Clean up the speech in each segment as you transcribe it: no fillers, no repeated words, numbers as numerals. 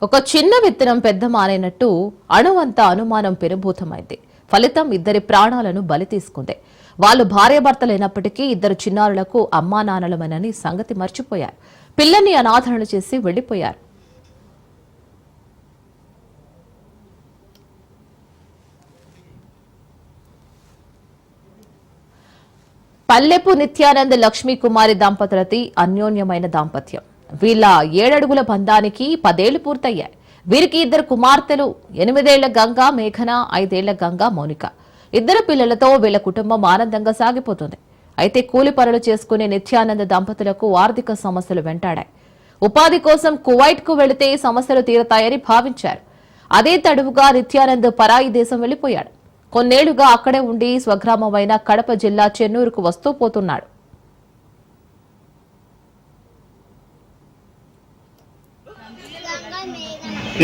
ఒక చిన్న విత్తనం పెద్ద మానైనట్టు అణువంత అనుమానం పెనుభూతమైంది. ఫలితం ఇద్దరి ప్రాణాలను బలి తీసుకుంది. వాళ్ళు భార్యాభర్తలైనప్పటికీ ఇద్దరు చిన్నారులకు అమ్మా నాన్నలమనని సంగతి మర్చిపోయారు. పిల్లని అనాథరణ చేసి వెళ్లిపోయారు. పల్లెపు నిత్యానంద్ లక్ష్మీ కుమారి దంపతులది అన్యోన్యమైన దాంపత్యం. వీళ్ళ 7 అడుగుల బంధానికి 10 ఏళ్లు పూర్తయ్యాయి. వీరికి ఇద్దరు కుమార్తెలు 8 ఏళ్ల గంగా మేఘన, 5 ఏళ్ల గంగా మౌనిక. ఇద్దరు పిల్లలతో వీళ్ళ కుటుంబం ఆనందంగా సాగిపోతుంది. అయితే కూలి పనులు చేసుకునే నిత్యానంద్ దంపతులకు ఆర్థిక సమస్యలు వెంటాడాయి. ఉపాధి కోసం కువైట్ కు వెళితే సమస్యలు తీరతాయని భావించారు. అదే తడువుగా నిత్యానంద్ పరాయి దేశం వెళ్లిపోయాడు. కొన్నేళ్లుగా అక్కడే ఉండి స్వగ్రామమైన కడప జిల్లా చెన్నూరుకు వస్తూ పోతున్నాడు.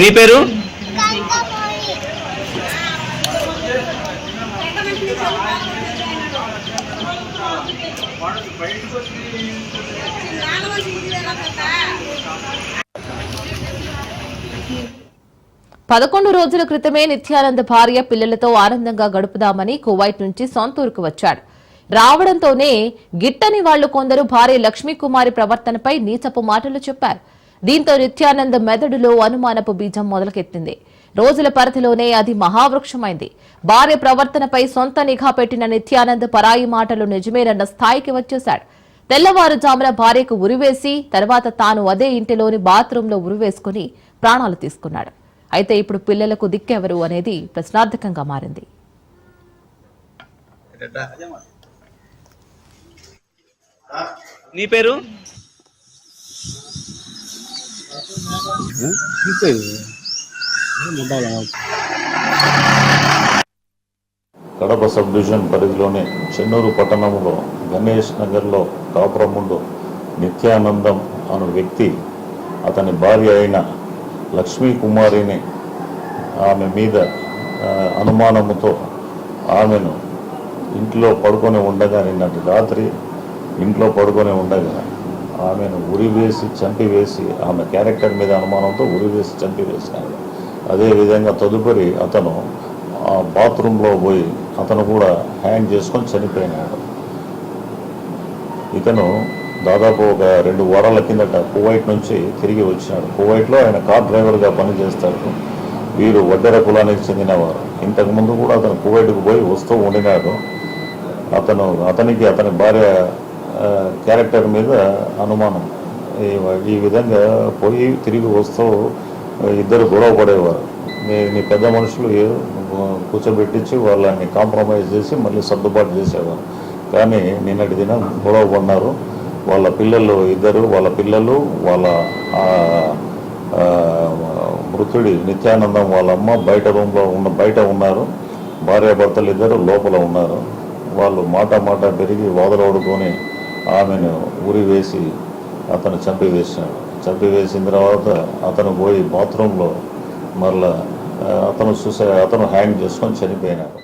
నీ పేరు? పదకొండు రోజుల క్రితమే నిత్యానంద్ భార్య పిల్లలతో ఆనందంగా గడుపుదామని కువైట్ నుంచి సొంతూరుకు వచ్చాడు. రావడంతోనే గిట్టని వాళ్లు కొందరు భార్య లక్ష్మీకుమారి ప్రవర్తనపై నీచపు మాటలు చెప్పారు. దీంతో నిత్యానంద్ మెదడులో అనుమానపు బీజం మొదలుకెత్తింది. రోజుల పరిధిలోనే అది మహావృక్షమైంది. భార్య ప్రవర్తనపై సొంత నిఘా పెట్టిన నిత్యానంద్ పరాయి మాటలు నిజమేనన్న స్థాయికి వచ్చేశాడు. తెల్లవారుజామున భార్యకు ఉరివేసి తర్వాత తాను అదే ఇంటిలోని బాత్రూంలో ఉరివేసుకుని ప్రాణాలు తీసుకున్నాడు. అయితే ఇప్పుడు పిల్లలకు దిక్కెవరు అనేది ప్రశ్నార్థకంగా మారింది. నీ పేరు? కడప సబ్ డివిజన్ పరిధిలోని చెన్నూరు పట్టణంలో గణేష్ నగర్లో కాపురముందు నిత్యానందం అను వ్యక్తి అతని భార్య అయిన లక్ష్మీ కుమారిని ఆమె మీద అనుమానముతో ఆమెను ఇంట్లో పడుకొని ఉండగా నిన్నటి రాత్రి ఇంట్లో పడుకొని ఉండగా ఆమెను ఉరివేసి చంపివేసి ఆమె క్యారెక్టర్ మీద అనుమానంతో ఉరివేసి చంపివేసినాడు. అదేవిధంగా తదుపరి అతను ఆ బాత్రూంలో పోయి అతను కూడా హ్యాంగ్ చేసుకొని చనిపోయినాడు. ఇతను దాదాపు ఒక 2 వారాల కిందట కువైట్ నుంచి తిరిగి వచ్చినాడు. కువైట్లో ఆయన కార్ డ్రైవర్గా పనిచేస్తాడు. వీరు వడ్డెర కులానికి చెందినవారు. ఇంతకుముందు కూడా అతను కువైట్కు పోయి వస్తూ ఉండినాడు. అతనికి అతని భార్య క్యారెక్టర్ మీద అనుమానం. ఈ విధంగా పోయి తిరిగి వస్తూ ఇద్దరు గొడవ పడేవారు. నీ పెద్ద మనుషులు కూర్చోబెట్టించి వాళ్ళని కాంప్రమైజ్ చేసి మళ్ళీ సర్దుబాటు చేసేవారు. కానీ నిన్నటి దినం గొడవ పడినారు. వాళ్ళ పిల్లలు ఇద్దరు, వాళ్ళ పిల్లలు వాళ్ళ మృతుడి నిత్యానందం వాళ్ళ అమ్మ బయట రూమ్లో బయట ఉన్నారు. భార్యాభర్తలు ఇద్దరు లోపల ఉన్నారు. వాళ్ళు మాట పెరిగి వాదలాడుకొని ఆమెను ఉరివేసి అతను చంపివేసినాడు. చంపివేసిన తర్వాత అతను పోయి బాత్రూంలో మళ్ళా అతను హ్యాంగ్ చేసుకొని చనిపోయినాడు.